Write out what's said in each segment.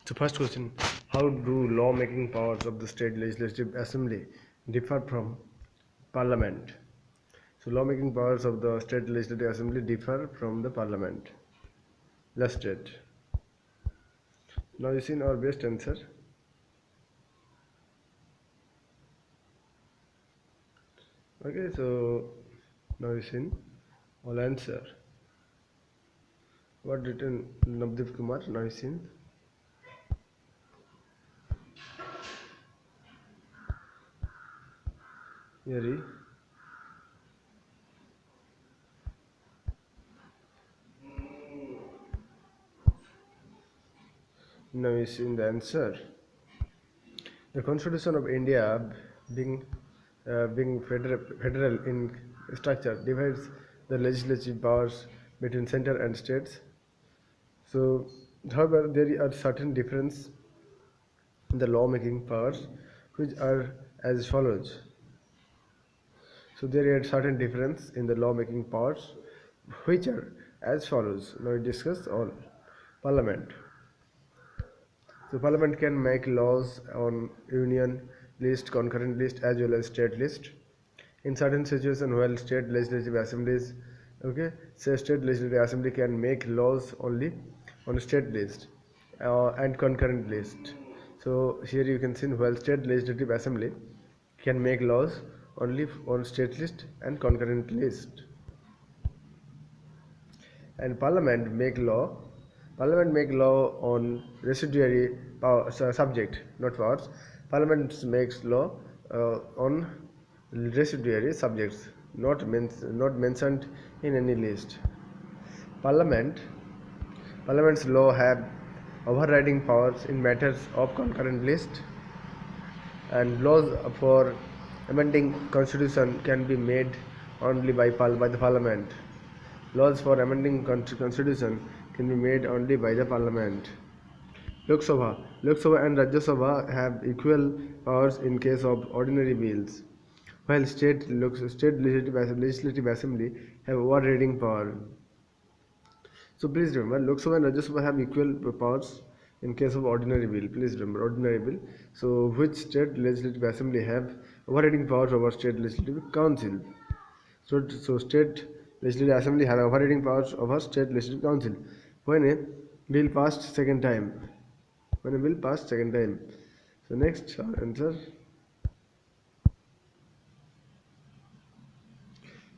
So first question, how do law-making powers of the state legislative assembly differ from parliament? So law-making powers of the state legislative assembly differ from the parliament. Let's state. Now you see our best answer. Okay, so now you see all answer. What written Navdeep Kumar? Now you see. Here. Now you see the answer. The Constitution of India, being federal in structure, divides the legislative powers between center and states. So, however, there are certain difference in the lawmaking powers, which are as follows. So, there are certain difference in the lawmaking powers, which are as follows. Now, we discuss all. Parliament. So Parliament can make laws on union list, concurrent list as well as state list. In certain situations, while state legislative assemblies, okay, say state legislative assembly can make laws only on state list and concurrent list. So here you can see while state legislative assembly can make laws only on state list and concurrent list, and parliament make law on residuary power, subject, not powers. Parliament makes law on residuary subjects not mentioned in any list. Parliament parliament's law have overriding powers in matters of concurrent list, and laws for amending constitution can be made only by the parliament. Laws for amending constitution can be made only by the parliament. Lok Sabha and Rajya Sabha have equal powers in case of ordinary bills, while state legislative assembly have overriding power. So please remember, Lok Sabha and Rajya Sabha have equal powers in case of ordinary bill. Please remember, ordinary bill. So which state legislative assembly have overriding powers over state legislative council? So state legislative assembly have overriding powers over state legislative council when a bill passed second time. When a bill passed second time. So next answer.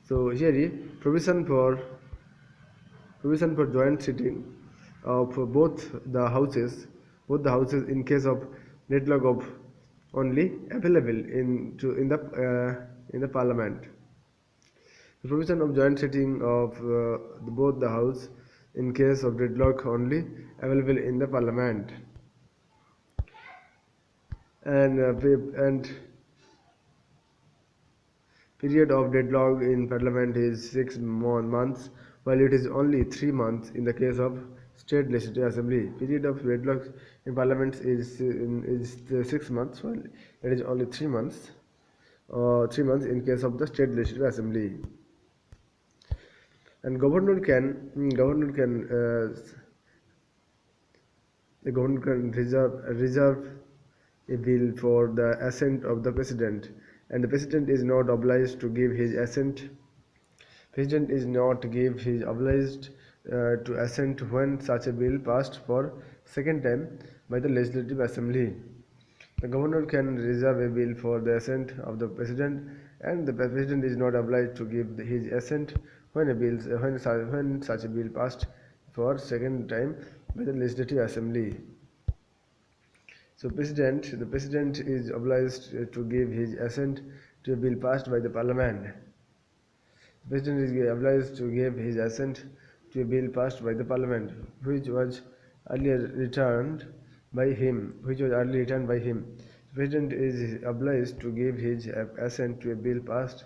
So here provision for joint sitting of both the houses in case of deadlock of only available in the parliament. The provision of joint sitting of both the house in case of deadlock only available in the parliament, and period of deadlock in parliament is 6 months, while it is only 3 months in the case of state legislative assembly. Period of deadlock in parliament is 6 months, while it is only 3 months. 3 months in case of the state legislative assembly. And the government can reserve a bill for the assent of the president, and the president is not obliged to give his assent. President is not obliged to assent when such a bill passed for second time by the legislative assembly. The governor can reserve a bill for the assent of the president, and the president is not obliged to give his assent when such a bill passed for second time by the legislative assembly. So the president is obliged to give his assent to a bill passed by the parliament. The president is obliged to give his assent to a bill passed by the parliament, which was earlier returned by him. The president is obliged to give his assent to a bill passed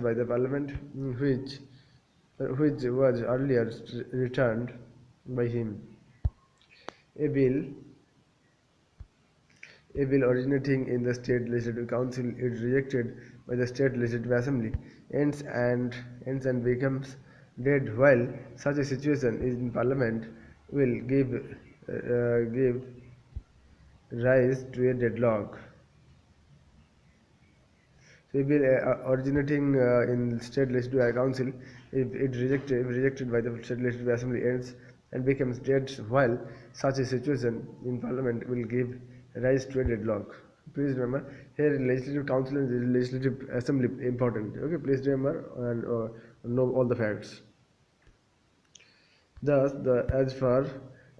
by the parliament, which was earlier returned by him. A bill originating in the state legislative council is rejected by the state legislative assembly, ends and becomes dead. While such a situation is in parliament, will give rise to a deadlock. So if bill originating in state legislative council, if rejected by the state legislative assembly ends and becomes dead, while such a situation in parliament will give rise to a deadlock. Please remember here legislative council and legislative assembly important. Okay, please remember and know all the facts. Thus, as far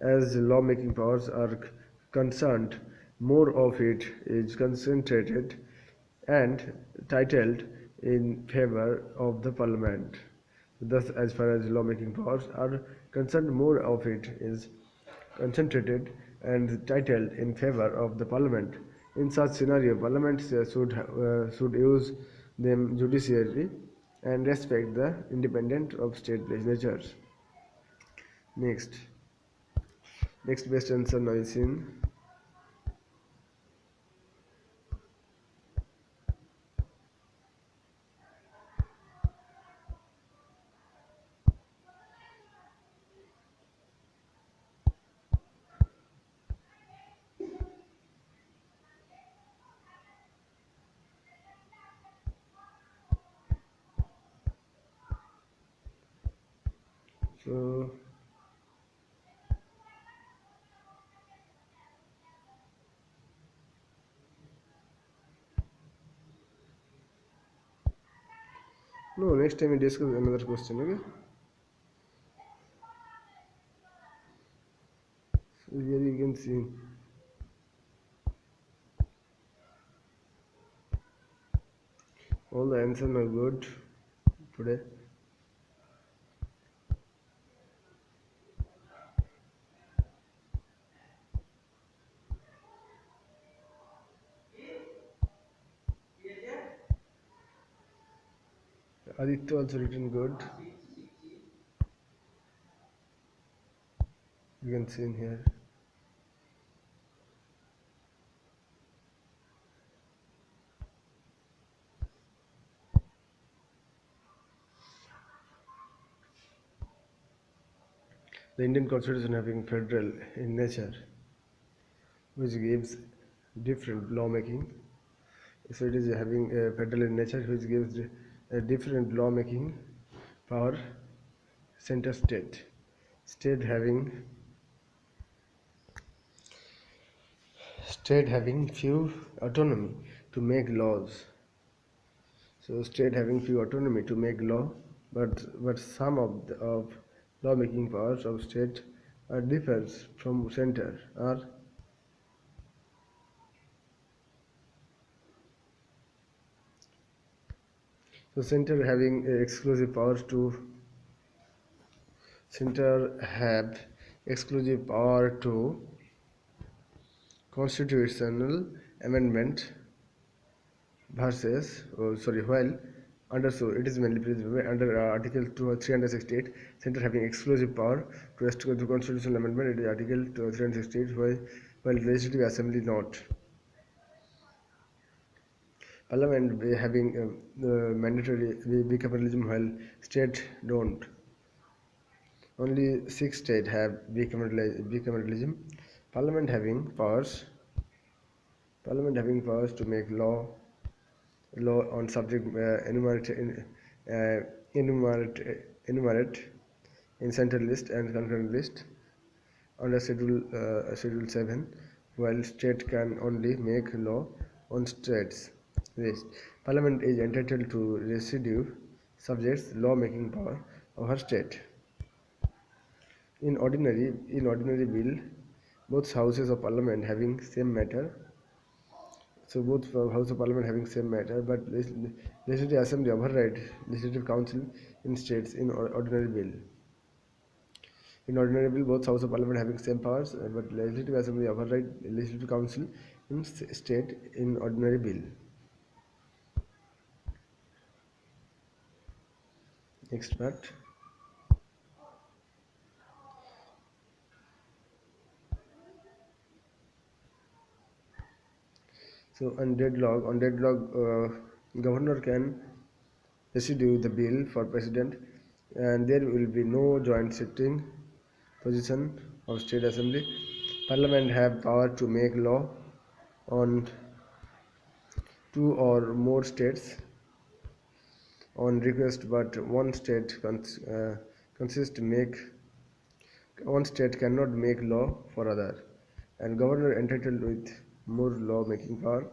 as lawmaking powers are concerned, more of it is concentrated and titled in favor of the parliament. Thus, as far as lawmaking powers are concerned, more of it is concentrated and titled in favor of the parliament. In such scenario, parliaments should use them judicially and respect the independence of state legislatures. Next, next best answer now is in. So no, next time we discuss another question. Okay. So here you can see all the answers are good today. Aditya also written good. You can see in here. The Indian Constitution having federal in nature, which gives different lawmaking. So it is having a federal in nature, which gives a different lawmaking power. Center state having few autonomy to make laws. So state having few autonomy to make law, but some of lawmaking powers of state are differs from center. Are so center have exclusive power to constitutional amendment versus while under so it is mainly under article 368 center having exclusive power to constitutional amendment. It is article 368 while legislative assembly not. Parliament having mandatory bicameralism while state don't. Only 6 states have bicameralism. Parliament having powers. Parliament having powers to make law on subject uh, enumerate in central list and concurrent list under schedule 7, while state can only make law on states list. Parliament is entitled to residue subjects law making power over state. In ordinary bill, both houses of parliament having same matter. So both House of Parliament having same matter, but Legislative Assembly override Legislative Council in states in ordinary bill. In ordinary bill, both House of Parliament having same powers, but Legislative Assembly override Legislative Council in state in ordinary bill. Next part. So on deadlock, governor can residue the bill for president, and there will be no joint sitting. position of state assembly. Parliament have power to make law on two or more states on request, but one state cannot make law for other, and governor entitled with more law making power.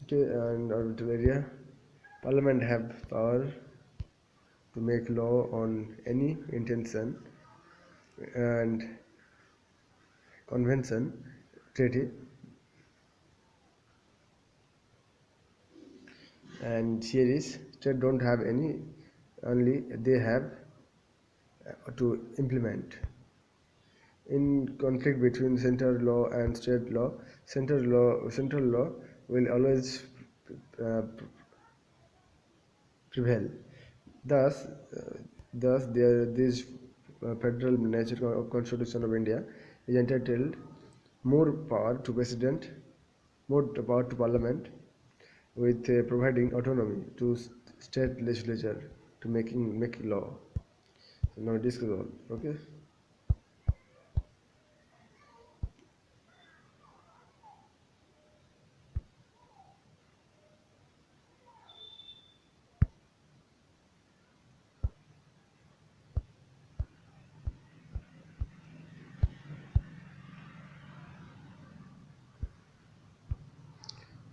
Okay, and orbital area. Parliament have power to make law on any intention and convention, treaty, and here is state don't have any, only they have to implement. In conflict between central law and state law, central law will always uh, prevail. Thus, this federal nature of Constitution of India is entitled more power to president, more power to parliament, with providing autonomy to state legislature to make law. So now discuss all. Okay.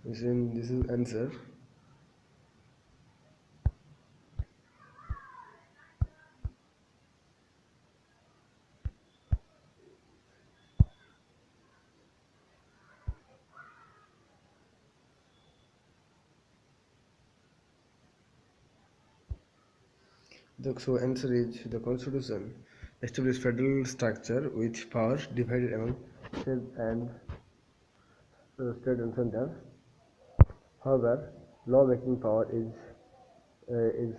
This is answer. So answer is the Constitution established federal structure with power divided among state and center. However, law-making power is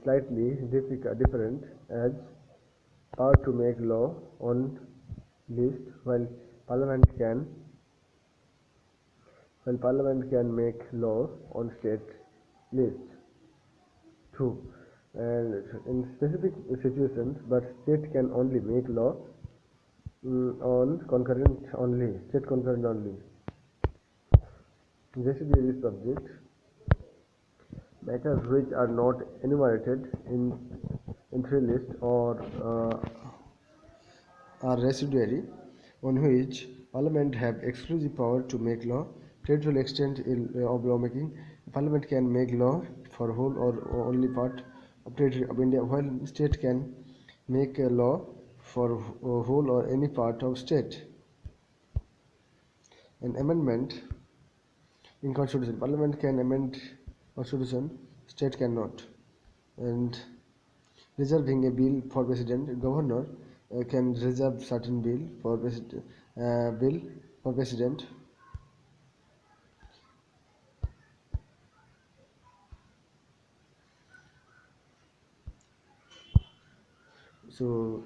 slightly different, as power to make law on list, Parliament can while Parliament can make law on state list too, and in specific situations, but state can only make law on concurrent only, state concurrent only. JCB is subject matters which are not enumerated in three lists or are residuary, on which Parliament have exclusive power to make law. Territorial extent of lawmaking. Parliament can make law for whole or only part of territory of India, while state can make a law for whole or any part of state. An amendment in constitution. Parliament can amend constitution, state cannot. And reserving a bill for president, governor can reserve certain bill for president. So,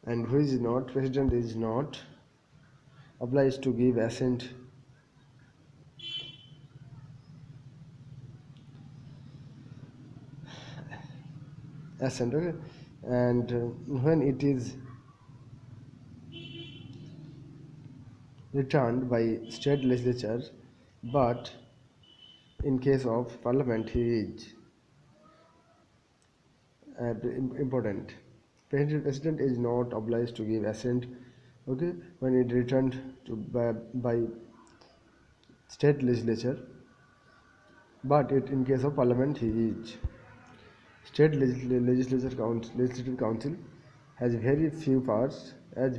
and who is not, president is not obliged to give assent, okay? And when it is returned by state legislature, but in case of parliament he is important. President is not obliged to give assent, okay, when it returned by state legislature, but in case of parliament he is. State legislative council has very few powers, as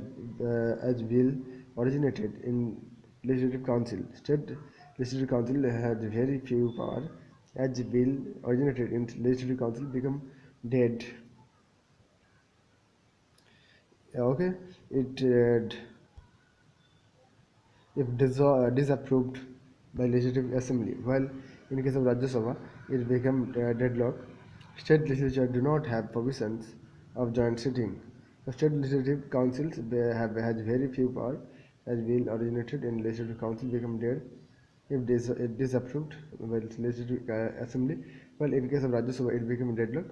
bill originated in legislative council. State legislative council has very few power, as bill originated in legislative council become dead. Okay, it if disapproved by legislative assembly, while in case of Rajya Sabha it become deadlock. State legislature do not have provisions of joint sitting. The state legislative councils has very few power, as bill originated in legislative council become dead if it disapproved by legislative assembly, while in case of Rajya Sabha it became deadlock.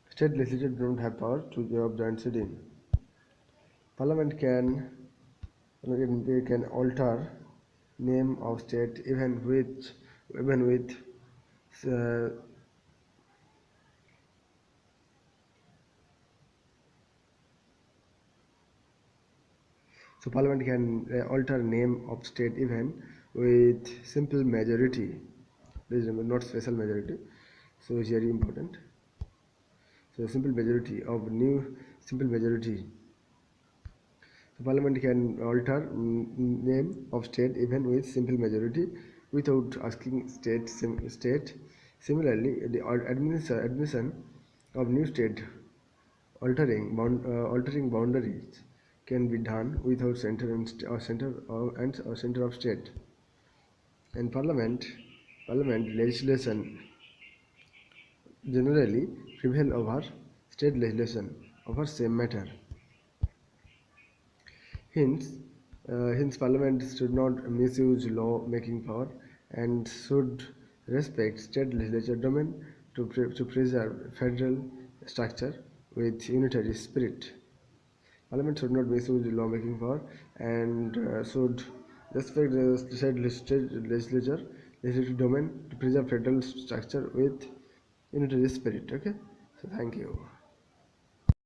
State legislature do not have power to of joint sitting. Parliament can alter name of state even with uh, so Parliament can alter name of state even with simple majority. Please remember, not special majority. So it's very important. So simple majority. The Parliament can alter name of state even with simple majority without asking state. Similarly, the admission of new state altering boundaries can be done without center of state. And Parliament legislation generally prevail over state legislation over same matter. Hence, hence Parliament should not misuse law-making power and should respect state legislature domain to preserve federal structure with unitary spirit. Parliament should not misuse law-making power and should respect the legislature domain to preserve federal structure with unitary spirit. Okay, so thank you.